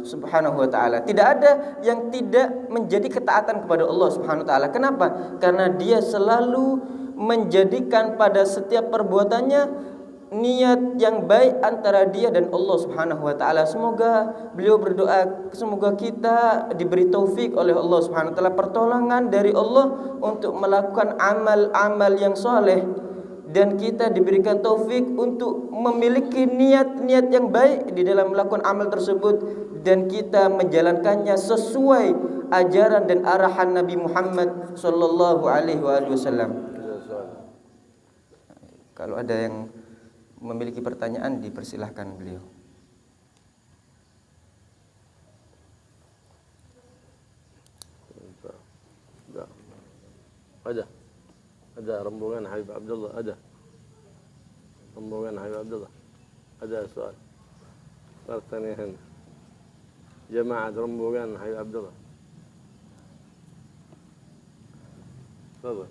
Subhanahu wa taala. Tidak ada yang tidak menjadi ketaatan kepada Allah Subhanahu wa taala. Kenapa? Karena dia selalu menjadikan pada setiap perbuatannya niat yang baik antara dia dan Allah Subhanahu wa taala. Semoga beliau berdoa, semoga kita diberi taufik oleh Allah Subhanahu wa taala, pertolongan dari Allah untuk melakukan amal-amal yang soleh, dan kita diberikan taufik untuk memiliki niat-niat yang baik di dalam melakukan amal tersebut, dan kita menjalankannya sesuai ajaran dan arahan Nabi Muhammad sallallahu alaihi wasallam. Kalau ada yang memiliki pertanyaan, dipersilahkan beliau. Ada rombongan Habib Abdullah, ada rombongan Habib Abdullah, ada soal pertanyaan jemaah rombongan Habib Abdullah. تفضل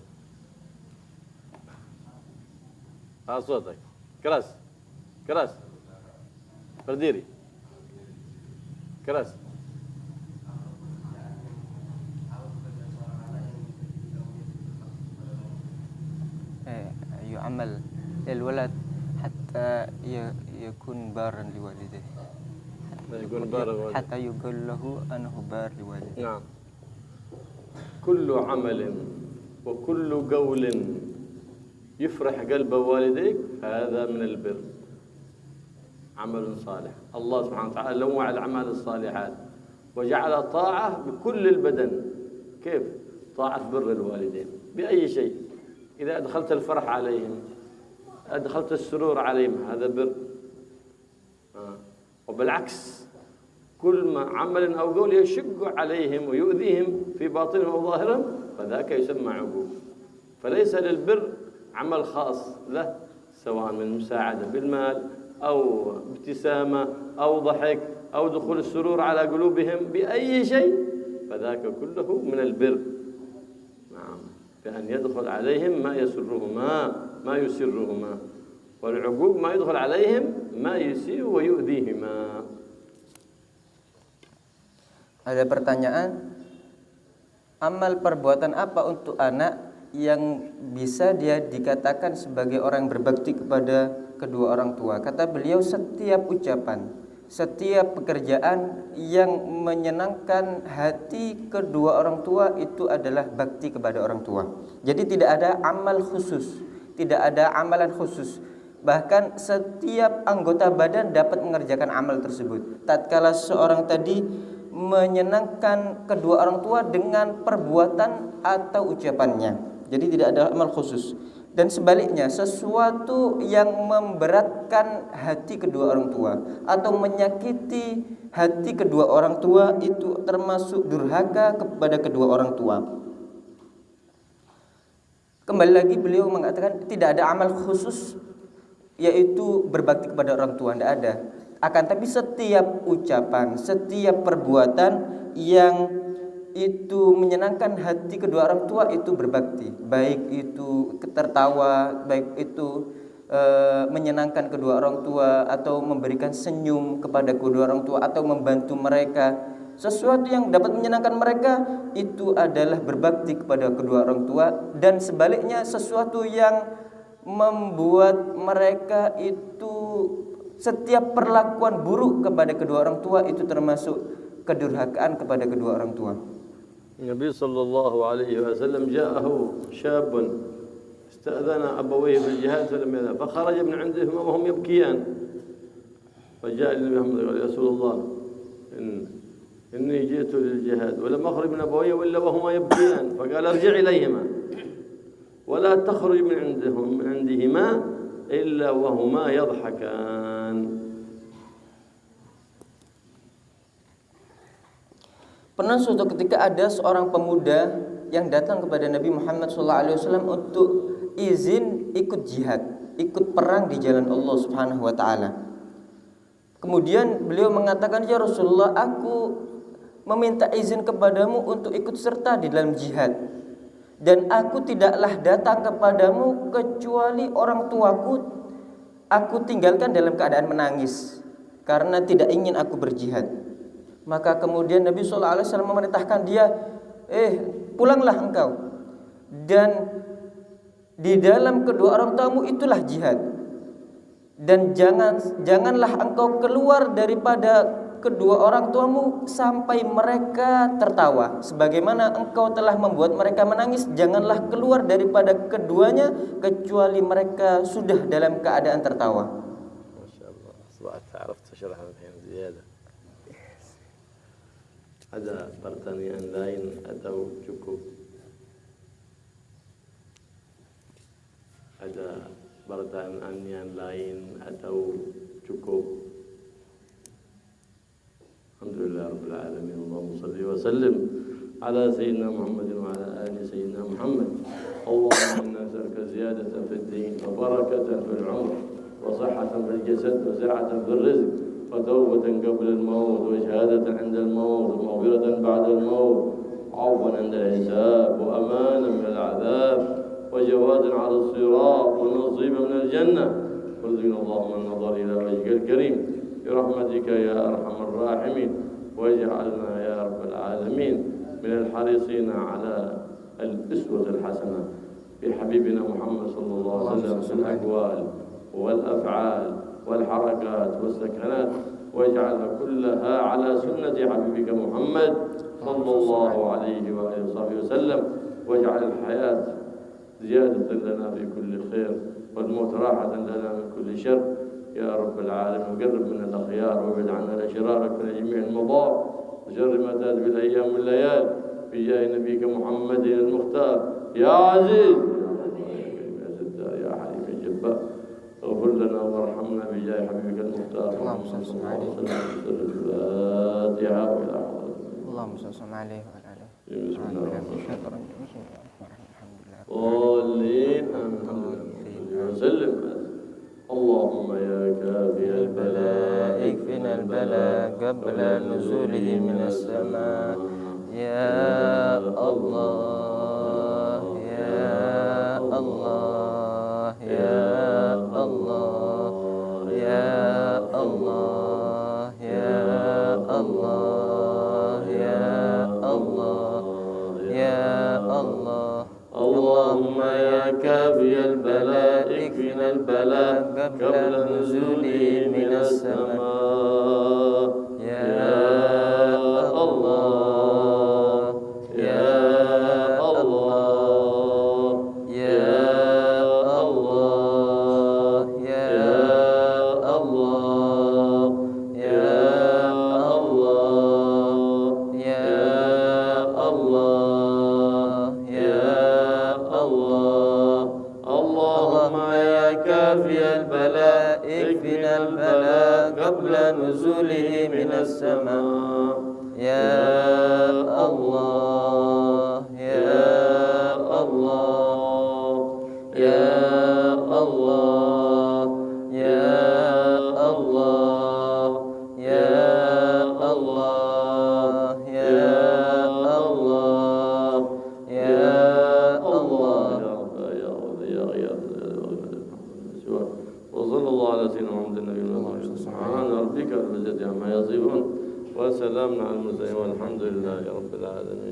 صوتك keras berdiri keras. يعمل للولد حتى hatta yakun baran liwalidayhi. يقول بارك Hatta yugallahu anhu bar liwalidayhi. نعم كل عمل وكل قول يفرح قلب والديك هذا من البر عمل صالح. الله سبحانه وتعالى نوع الأعمال الصالحات وجعل طاعة بكل البدن. كيف؟ طاعة بر الوالدين بأي شيء. إذا أدخلت الفرح عليهم أدخلت السرور عليهم هذا بر. وبالعكس كل ما عمل أو قول يشق عليهم ويؤذيهم في باطنهم وظاهرهم فذاك يسمى عقوق. فليس للبر عمل خاص له سواء من مساعدة بالمال أو ابتسامة أو ضحك أو دخول السرور على قلوبهم بأي شيء فذاك كله من البر. نعم بأن يدخل عليهم ما يسرهما ما يسرهما والعقوق ما يدخل عليهم ما يسيء ويؤذيهما. Ada pertanyaan, amal perbuatan apa untuk anak yang bisa dia dikatakan sebagai orang berbakti kepada kedua orang tua? Kata beliau, setiap ucapan, setiap pekerjaan yang menyenangkan hati kedua orang tua itu adalah bakti kepada orang tua. Jadi tidak ada amal khusus, tidak ada amalan khusus. Bahkan setiap anggota badan dapat mengerjakan amal tersebut. Tatkala seorang tadi menyenangkan kedua orang tua dengan perbuatan atau ucapannya. Jadi tidak ada amal khusus. Dan sebaliknya, sesuatu yang memberatkan hati kedua orang tua atau menyakiti hati kedua orang tua itu termasuk durhaka kepada kedua orang tua. Kembali lagi beliau mengatakan tidak ada amal khusus yaitu berbakti kepada orang tua, tidak ada. Akan tapi setiap ucapan, setiap perbuatan yang itu menyenangkan hati kedua orang tua itu berbakti. Baik itu tertawa, baik itu menyenangkan kedua orang tua, atau memberikan senyum kepada kedua orang tua, atau membantu mereka. Sesuatu yang dapat menyenangkan mereka itu adalah berbakti kepada kedua orang tua. Dan sebaliknya, sesuatu yang membuat mereka itu setiap perlakuan buruk kepada kedua orang tua itu termasuk kedurhakaan kepada kedua orang tua. النبي صلى الله عليه وسلم جاءه شاب استأذن أبويه في الجهاد فلم يذهب فخرج من عندهما وهم يبكيان فجاء النبي محمد قال يا رسول الله إني جئت للجهاد ولم أخرج من أبويه إلا وهما يبكيان فقال ارجع إليهما ولا تخرج من عندهما إلا وهما يضحكان. Pernah suatu ketika ada seorang pemuda yang datang kepada Nabi Muhammad SAW untuk izin ikut jihad, ikut perang di jalan Allah Subhanahu wa taala. Kemudian beliau mengatakan, "Ya Rasulullah, aku meminta izin kepadamu untuk ikut serta di dalam jihad. Dan aku tidaklah datang kepadamu kecuali orang tuaku aku tinggalkan dalam keadaan menangis karena tidak ingin aku berjihad." Maka kemudian Nabi SAW memerintahkan dia, pulanglah engkau. Dan di dalam kedua orang tuamu itulah jihad. Dan janganlah engkau keluar daripada kedua orang tuamu sampai mereka tertawa. Sebagaimana engkau telah membuat mereka menangis, janganlah keluar daripada keduanya kecuali mereka sudah dalam keadaan tertawa. Masyaallah, asbahta عرفت شرح الحين زيادة. Ada pertanyaan lain atau cukup? Ada pertanyaan yang lain atau cukup? Alhamdulillah Rabbil Alamin. Allahumma salli wa sallim ala Sayyidina Muhammad wa ala ali Sayyidina Muhammad. Allahumma inna nas'aluka ziyadatan fid din wa barakatan fil umr wa sihhatan fil jasad wa sa'atan fil rizq وتوبة قبل الموت وشهادة عند الموت ومغفرة بعد الموت وعفوا عند الحساب وأمانا من العذاب وجوازا على الصراط ونصيبا من الجنة وارزقنا اللهم النظر إلى وجهك الكريم برحمتك يا أرحم الراحمين واجعلنا يا رب العالمين من الحريصين على الأسوة الحسنة بحبيبنا محمد صلى الله عليه وسلم في الأقوال والأفعال والحركات والسكنات، واجعلها كلها على سنة حبيبك محمد صلى الله عليه وآله وصحبه وسلم، واجعل الحياة زيادة لنا في كل خير والموت راحة لنا من كل شر يا رب العالمين. وقرب من الأخيار وابعد عنا الأشرار من جميع المضار وشر ما تأتي بالأيام والليال بجاه نبيك محمد المختار يا عزيز يا ستار يا حليم الجبار. اغفر لنا وارحمنا بجاه حبيبك المختار اللهم صل عليه الفاتحة وإلى اللهم صل عليه وعلى آله. بسم الله الرحمن الرحيم. الرحيم. وسلم. اللهم يا كافي البلاء اكفنا البلاء قبل نزوله من السماء يا الله يا الله يا الله يا الله يا الله يا الله يا الله. اللهم يا كافي البلاء اكفنا البلاء قبل نزوله من السماء يا الله يا الله يا الله يا الله يا الله يا الله يا الله. اللهم يا كافي البلاء اكفنا البلاء قبل نزوله من السماء يا الله يا الله يا الله يا الله يا الله يا الله يا الله. وصلى الله على سيدنا محمد النبي الأمي سبحان ربك رب العزة عما يصفون وسلام على المرسلين والحمد لله رب العالمين.